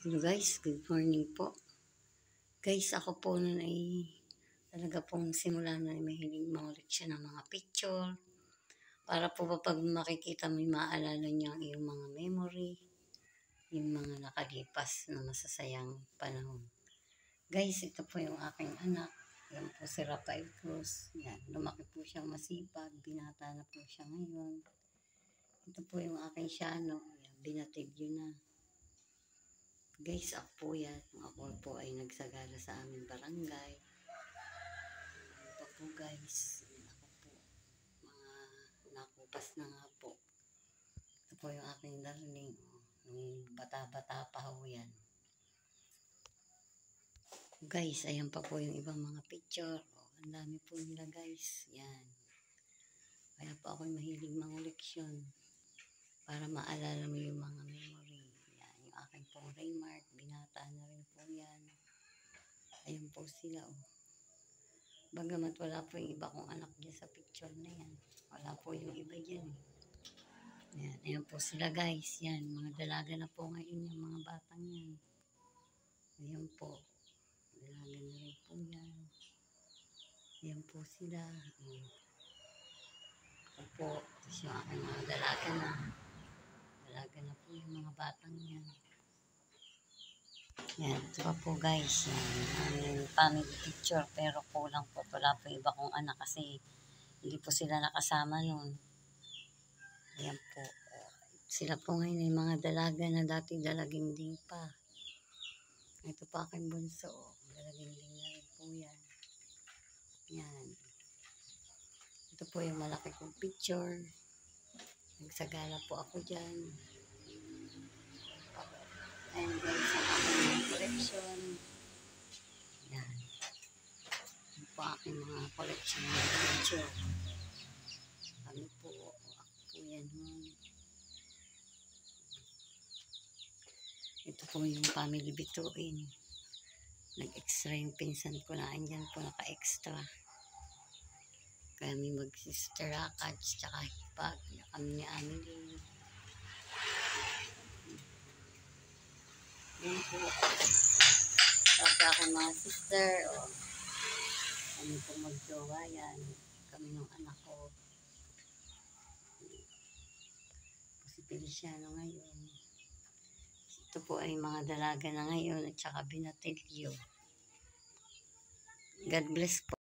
Hello guys, good morning po. Guys, ako po nun ay talaga pong simula na mahilig maulit siya ng mga picture. Para po ba pag makikita mo, maaalala niyo ang iyong mga memory, yung mga nakalipas na masasayang panahon. Guys, ito po yung aking anak. Yan po si Rafael Cruz. Yan, lumaki po siyang masipag. Binata na po siya ngayon. Ito po yung aking Shano. Yan, binatigyo na. Guys, ako po yan. Ako po ay nagsagala sa aming barangay. Ito po guys. Ako po. Mga nakupas na nga po. Ito po yung aking darling. Nung bata-bata pa ho yan. Guys, ayan pa po yung ibang mga picture. Ang dami po nila guys. Yan. Kaya po ako'y mahilig mangoleksyon. Para maalala mo yung mga memory. Yan. Yung aking pong Raymark. Binata na rin po yan. Ayan po sila oh. Bagamat wala po yung iba kong anak dyan sa picture na yan. Wala po yung iba dyan. Yan. Ayan po sila guys. Yan. Mga dalaga na po ngayon yung mga batang yan. Ayan po. Dalaga na rin po yan. Ayan po sila. Ako po. Tapos yung aking mga dalaga na. Dalaga na po yung mga batang yan. Yan. Ito pa po guys. Yan. Ang family picture. Pero kulang po. Wala po iba kong anak kasi hindi po sila nakasama nun. Ayan po. Sila po ngayon ay mga dalaga na dati dalaginding pa. Ito pa aking bunso. Dalaginding na rin po yan. Yan. Ito po yung malaki kong picture. Nagsagala po ako dyan. And guys, ang aking collection. Yan. Ito po aking mga collection ng picture. Kami po. Ako po yan. Ito po yung family bituin. Nag-extra yung pinsan ko na andyan po naka-extra. Kami mag-sister rakats tsaka hipag. Kami ni Amelie. Yan po. Tapos ako mga sister. O, kami po mag-jowa yan. Kami ng anak ko. Si Feliciano ngayon. Ito po ay mga dalaga na ngayon at saka binatilyo. God bless po.